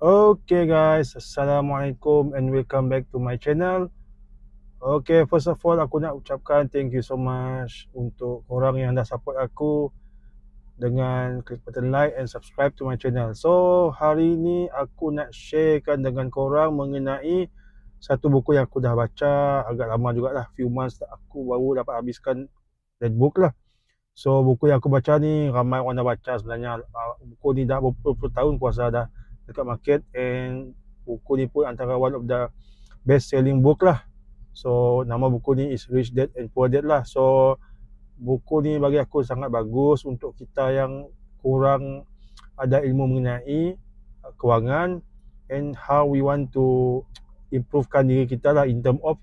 Okay guys, Assalamualaikum and welcome back to my channel. Okay, first of all aku nak ucapkan thank you so much untuk korang yang dah support aku dengan klik button like and subscribe to my channel. So hari ni aku nak sharekan dengan korang mengenai satu buku yang aku dah baca agak lama jugalah, few months aku baru dapat habiskan that book lah. So buku yang aku baca ni ramai orang dah baca sebenarnya. Buku ni dah berpuluh-puluh tahun kuasa dah dekat market, and buku ni pun antara one of the best selling book lah. So nama buku ni is Rich Dad and Poor Dad lah. So buku ni bagi aku sangat bagus untuk kita yang kurang ada ilmu mengenai kewangan and how we want to improvekan diri kita lah in term of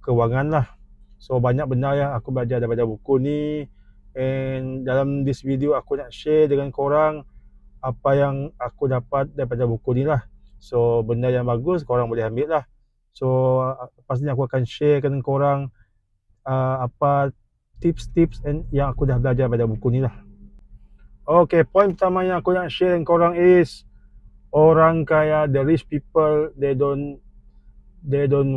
kewangan lah. So banyak benda yang aku belajar daripada buku ni, and dalam this video aku nak share dengan korang apa yang aku dapat daripada buku ni lah. So benda yang bagus korang boleh ambil lah. So lepas ni aku akan share dengan korang apa tips-tips yang aku dah belajar daripada buku ni lah. Okay, point pertama yang aku nak share dengan korang is orang kaya, the rich people, they don't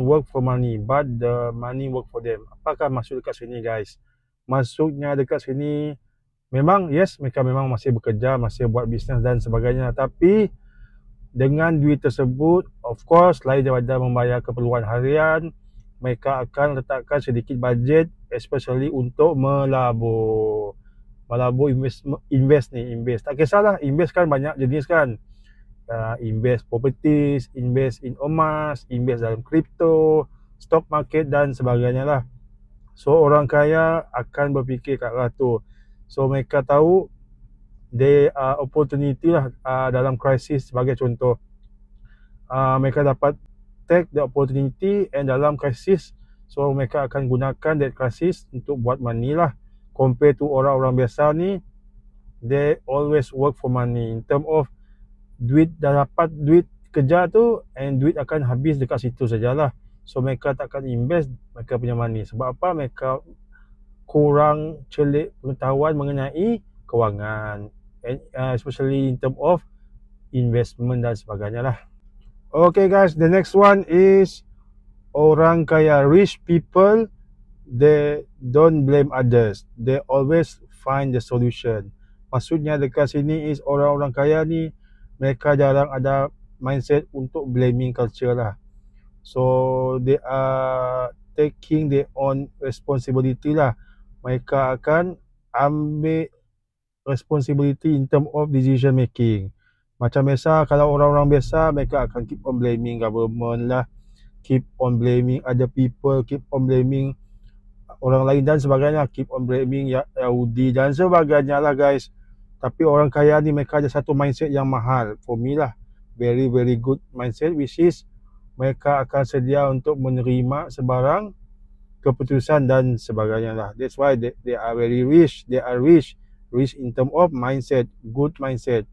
work for money but the money work for them. Apakah maksud dekat sini guys? Maksudnya dekat sini memang yes, mereka memang masih bekerja, masih buat bisnes dan sebagainya, tapi dengan duit tersebut of course lain daripada membayar keperluan harian, mereka akan letakkan sedikit budget especially untuk melabur. Invest. Tak kisahlah, invest kan banyak jenis kan. Invest properties, invest in emas, invest dalam kripto, stock market dan sebagainya lah. So orang kaya akan berfikir kat arah tu. So mereka tahu there are opportunity lah dalam krisis. Sebagai contoh, mereka dapat take the opportunity, and dalam krisis so mereka akan gunakan that krisis untuk buat money lah. Compare to orang-orang biasa ni, they always work for money in term of duit, dah dapat duit kerja tu and duit akan habis dekat situ sajalah. So mereka takkan invest mereka punya money. Sebab apa? Mereka kurang celik pengetahuan mengenai kewangan, and especially in term of investment dan sebagainya lah. Okay guys, the next one is orang kaya, rich people, they don't blame others, they always find the solution. Maksudnya dekat sini is orang-orang kaya ni mereka jarang ada mindset untuk blaming culture lah. So they are taking their own responsibility lah. Mereka akan ambil responsibility in term of decision making. Macam biasa, kalau orang-orang biasa mereka akan keep on blaming government lah, keep on blaming other people, keep on blaming orang lain dan sebagainya, keep on blaming Yahudi dan sebagainya lah guys. Tapi orang kaya ni mereka ada satu mindset yang mahal for me lah, very very good mindset, which is mereka akan sedia untuk menerima sebarang keputusan dan sebagainya lah. That's why they are very rich. They are rich in term of mindset, good mindset.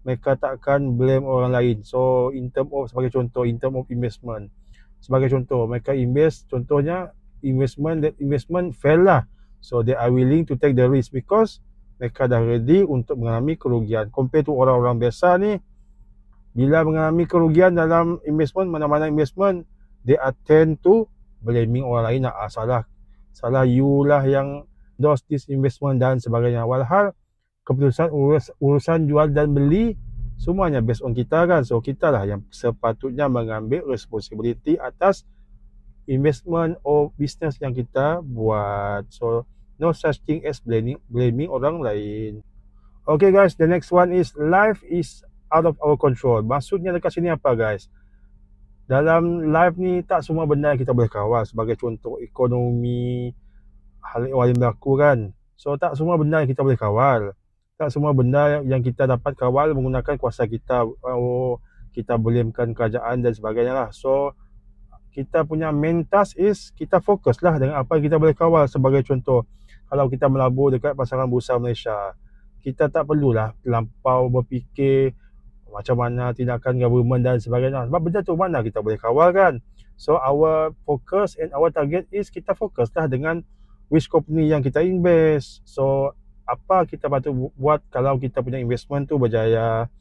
Mereka takkan blame orang lain. So in term of, sebagai contoh, in term of investment, sebagai contoh mereka invest, contohnya investment fail lah. So they are willing to take the risk because mereka dah ready untuk mengalami kerugian. Compare to orang-orang biasa ni, bila mengalami kerugian dalam investment, mana-mana investment, they tend to blaming orang lain. Salah you lah yang endorse this investment dan sebagainya. Walhal keputusan urusan jual dan beli semuanya based on kita kan. So kita lah yang sepatutnya mengambil responsibility atas investment or business yang kita buat. So no such thing as blaming orang lain. Okay guys, the next one is life is out of our control. Maksudnya dekat sini apa guys? Dalam life ni tak semua benda kita boleh kawal. Sebagai contoh ekonomi, hal yang berlaku kan. So tak semua benda yang kita boleh kawal. Tak semua benda yang kita dapat kawal menggunakan kuasa kita. Kita bolehkan kerajaan dan sebagainya lah. So kita punya main task is kita fokus lah dengan apa yang kita boleh kawal. Sebagai contoh, kalau kita melabur dekat pasaran bursa Malaysia, kita tak perlulah terlampau berfikir macam mana tindakan government dan sebagainya. Sebab benda tu mana kita boleh kawal kan. So our focus and our target is kita fokus lah dengan which company yang kita invest. So apa kita patut buat kalau kita punya investment tu berjaya.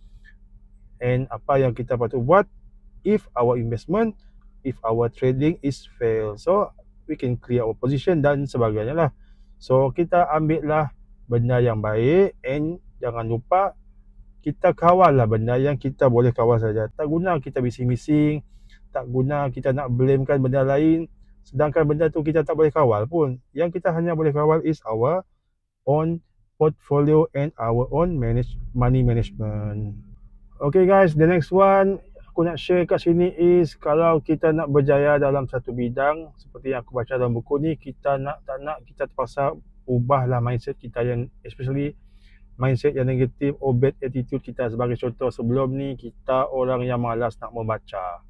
and apa yang kita patut buat if our investment, if our trading is fail. So we can clear our position dan sebagainya lah. So kita ambil lah benda yang baik, and jangan lupa kita kawal lah benda yang kita boleh kawal saja. Tak guna kita bising-bising, tak guna kita nak blamekan benda lain, sedangkan benda tu kita tak boleh kawal pun. Yang kita hanya boleh kawal is our own portfolio and our own money management. Okay guys, the next one aku nak share kat sini is, kalau kita nak berjaya dalam satu bidang, seperti yang aku baca dalam buku ni, kita tak nak kita terpaksa ubahlah mindset kita, yang especially mindset yang negatif or bad attitude kita. Sebagai contoh, sebelum ni kita orang yang malas nak membaca,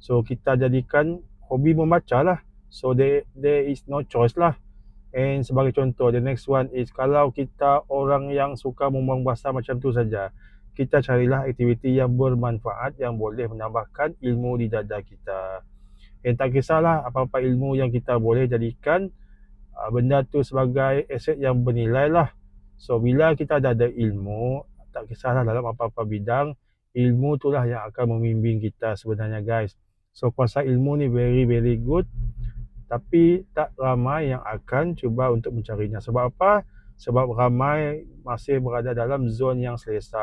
so kita jadikan hobi membaca lah. So there is no choice lah. And sebagai contoh, the next one is, kalau kita orang yang suka membuang bahasa macam tu saja, kita carilah aktiviti yang bermanfaat, yang boleh menambahkan ilmu di dada kita. And tak kisahlah apa-apa ilmu yang kita boleh jadikan benda tu sebagai aset yang bernilai lah. So bila kita ada ilmu, tak kisahlah dalam apa-apa bidang, ilmu itulah yang akan membimbing kita sebenarnya guys. So kuasa ilmu ni very good, tapi tak ramai yang akan cuba untuk mencarinya. Sebab apa? Sebab ramai masih berada dalam zon yang selesa.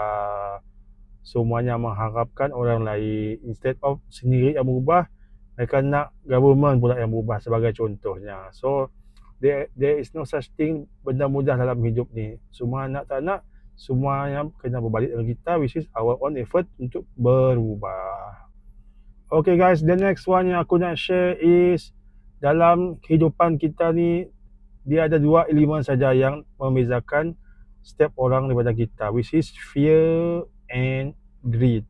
Semuanya mengharapkan orang lain, instead of sendiri yang berubah, mereka nak government pula yang berubah sebagai contohnya. So there is no such thing benda mudah dalam hidup ni. Semua nak tak nak, semua yang kena berbalik dengan kita, which is our own effort untuk berubah. Okay guys, the next one yang aku nak share is, dalam kehidupan kita ni, dia ada dua elemen saja yang membezakan setiap orang daripada kita, which is fear and greed.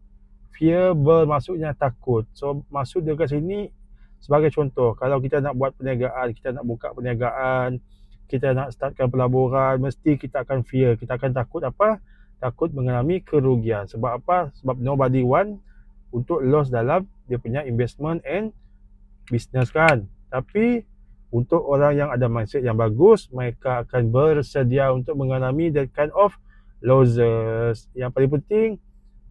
Fear bermaksudnya takut. So maksud dia kat sini, sebagai contoh, kalau kita nak buat perniagaan, kita nak buka perniagaan, kita nak startkan pelaburan, mesti kita akan fear, kita akan takut apa? Takut mengalami kerugian. Sebab apa? Sebab nobody want untuk loss dalam dia punya investment and business kan. Tapi untuk orang yang ada mindset yang bagus, mereka akan bersedia untuk mengalami that kind of losses. Yang paling penting,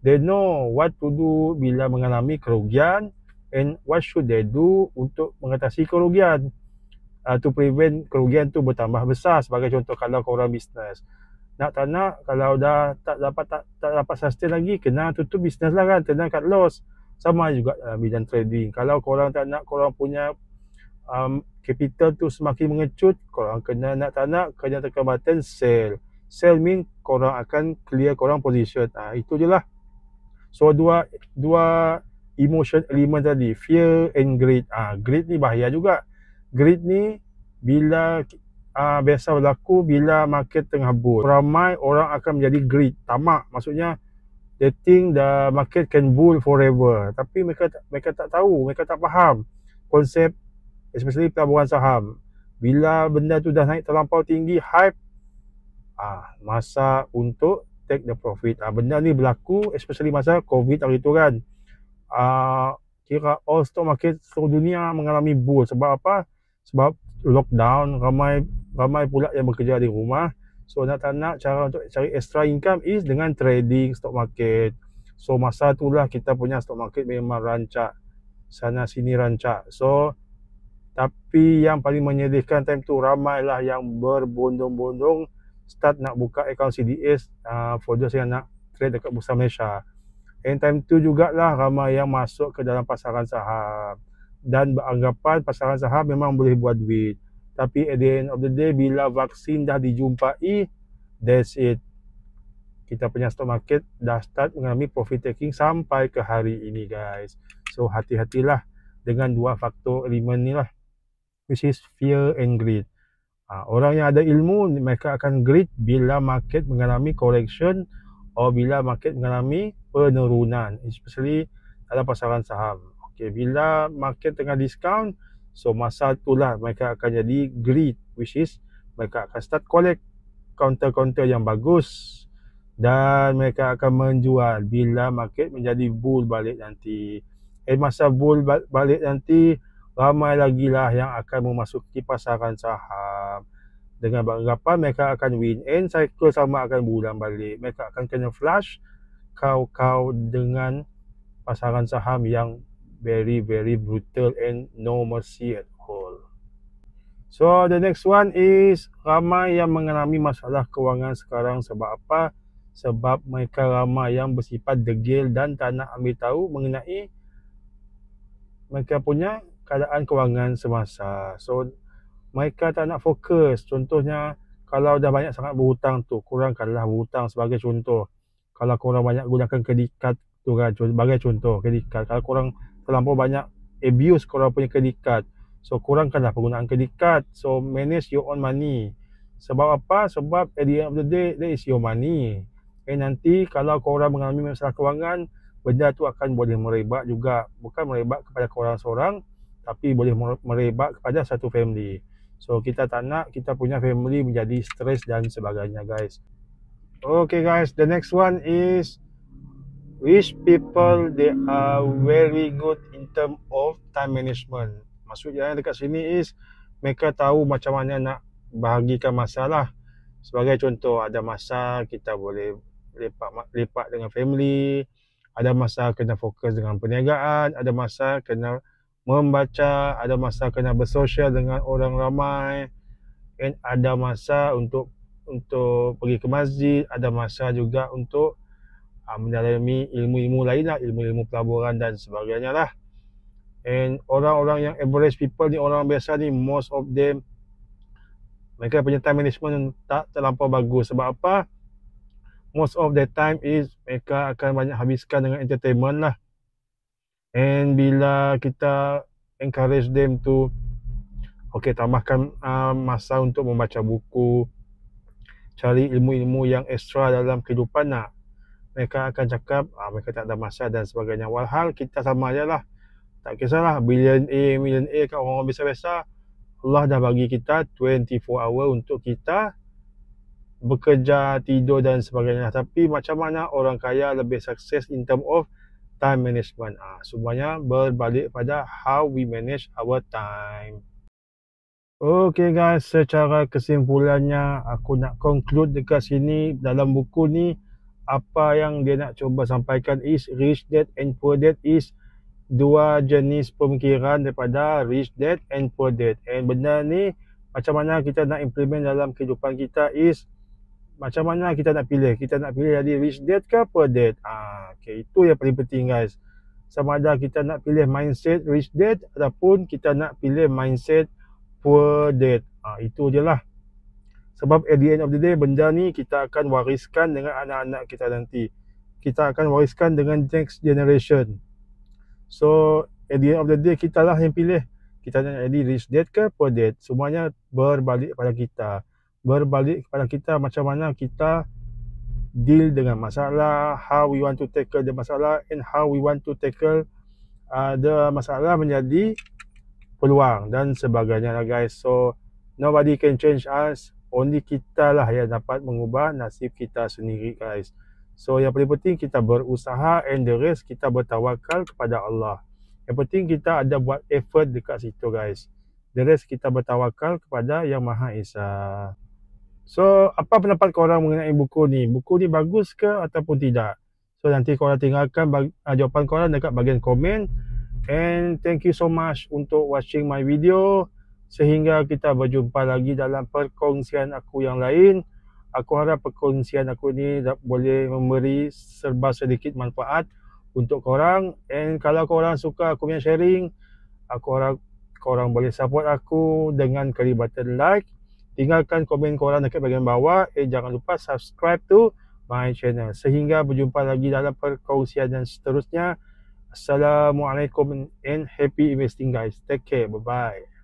they know what to do bila mengalami kerugian, and what should they do untuk mengatasi kerugian, to prevent kerugian tu bertambah besar. Sebagai contoh, kalau korang bisnes, nak tak nak, kalau dah tak dapat sustain lagi, kena tutup bisnes lah kan, kena cut loss. Sama juga dalam bidang trading. Kalau korang tak nak korang punya capital tu semakin mengecut, korang kena nak tak nak, kena tekan button sell. Sell mean korang akan clear korang position. Itu je lah. So dua emotion element tadi, fear and greed. Greed ni bahaya juga. Greed ni bila biasa berlaku bila market tengah bull. Ramai orang akan menjadi greed, tamak. Maksudnya they think the market can bull forever. Tapi mereka tak tahu, mereka tak faham konsep, especially pelaburan saham. Bila benda tu dah naik terlampau tinggi, hype, masa untuk take the profit. Benda ni berlaku especially masa COVID hari tu kan. Kira all stock market seluruh dunia mengalami bull. Sebab apa? Sebab lockdown, ramai pula yang bekerja di rumah. So nak tak nak, cara untuk cari extra income is dengan trading stock market. So masa itulah kita punya stock market memang rancak, sana sini rancak. So tapi yang paling menyedihkan time tu, ramailah yang berbondong-bondong start nak buka akaun CDS for those yang nak trade dekat Bursa Malaysia. And time tu jugalah ramai yang masuk ke dalam pasaran saham dan beranggapan pasaran saham memang boleh buat duit. Tapi at the end of the day, bila vaksin dah dijumpai, that's it. Kita punya stock market dah start mengalami profit taking sampai ke hari ini guys. So hati-hatilah dengan dua faktor elemen ni lah, which is fear and greed. Orang yang ada ilmu, mereka akan greed bila market mengalami correction atau bila market mengalami penurunan, especially dalam pasaran saham. Okay, bila market tengah discount, so masa itulah mereka akan jadi greed, which is mereka akan start collect counter-counter yang bagus dan mereka akan menjual bila market menjadi bull balik nanti. Masa bull balik nanti, ramai lagi lah yang akan memasuki pasaran saham dengan beranggapan mereka akan win, and cycle sama akan berulang balik. Mereka akan kena flush kau dengan pasaran saham yang very brutal and no mercy at all. So the next one is ramai yang mengalami masalah kewangan sekarang. Sebab apa? Sebab mereka ramai yang bersifat degil dan tak nak ambil tahu mengenai mereka punya keadaan kewangan semasa. So mereka tak nak fokus. Contohnya, kalau dah banyak sangat berhutang tu, kurangkanlah berhutang sebagai contoh. Kalau korang banyak gunakan credit card tu kan, sebagai contoh credit card. Kalau korang terlampau banyak abuse korang punya credit card, so kurangkanlah penggunaan credit card. So manage your own money. Sebab apa? Sebab at the end of the day, that is your money. Nanti kalau korang mengalami masalah kewangan, benda tu akan boleh merebak juga. Bukan merebak kepada korang seorang, tapi boleh merebak kepada satu family. So kita tak nak kita punya family menjadi stres dan sebagainya, guys. Okay guys, the next one is rich people, they are very good in term of time management. Maksudnya dekat sini is mereka tahu macam mana nak bahagikan masa lah. Sebagai contoh, ada masa kita boleh lepak dengan family, ada masa kena fokus dengan perniagaan, ada masa kena membaca, ada masa kena bersosial dengan orang ramai, dan ada masa untuk pergi ke masjid, ada masa juga untuk mendalami ilmu-ilmu lain lah, ilmu-ilmu pelaburan dan sebagainya lah. And orang-orang yang average people ni, orang biasa ni, most of them mereka punya time management tak terlampau bagus. Sebab apa? Most of the time is mereka akan banyak habiskan dengan entertainment lah. And bila kita encourage them to tambahkan masa untuk membaca buku, cari ilmu-ilmu yang ekstra dalam kehidupan nak, mereka akan cakap mereka tak ada masa dan sebagainya. Walhal kita sama je lah. Tak kisahlah millionaire kat orang biasa-biasa, Allah dah bagi kita 24 hour untuk kita bekerja, tidur dan sebagainya. Tapi macam mana orang kaya lebih sukses in term of time management? Semuanya berbalik pada how we manage our time. Okay guys, secara kesimpulannya aku nak conclude dekat sini. Dalam buku ni, apa yang dia nak cuba sampaikan is rich dad and poor dad is dua jenis pemikiran daripada rich dad and poor dad. And benda ni macam mana kita nak implement dalam kehidupan kita is macam mana kita nak pilih. Kita nak pilih jadi rich dad ke poor dad. Okay, itu yang paling penting guys. Sama ada kita nak pilih mindset rich dad ataupun kita nak pilih mindset poor dad. Itu je lah. Sebab at the end of the day, benda ni kita akan wariskan dengan anak-anak kita nanti. Kita akan wariskan dengan next generation. So at the end of the day, kita lah yang pilih. Kita nak jadi rich dad ke poor dad. Semuanya berbalik pada kita. Berbalik kepada kita macam mana kita deal dengan masalah, how we want to tackle the masalah, and how we want to tackle the masalah menjadi peluang dan sebagainya lah guys. So nobody can change us, only kita lah yang dapat mengubah nasib kita sendiri guys. So yang paling penting kita berusaha, and the rest kita bertawakal kepada Allah. Yang penting kita ada buat effort dekat situ guys. The rest kita bertawakal kepada Yang Maha Esa. So apa pendapat korang mengenai buku ni? Buku ni bagus ke ataupun tidak? So nanti korang tinggalkan jawapan korang dekat bahagian komen. And thank you so much untuk watching my video. Sehingga kita berjumpa lagi dalam perkongsian aku yang lain. Aku harap perkongsian aku ni boleh memberi serba sedikit manfaat untuk korang. And kalau korang suka aku punya sharing, aku harap korang boleh support aku dengan klik button like. Tinggalkan komen korang dekat bahagian bawah. Jangan lupa subscribe to my channel. Sehingga berjumpa lagi dalam perkongsian dan seterusnya. Assalamualaikum and happy investing guys. Take care. Bye bye.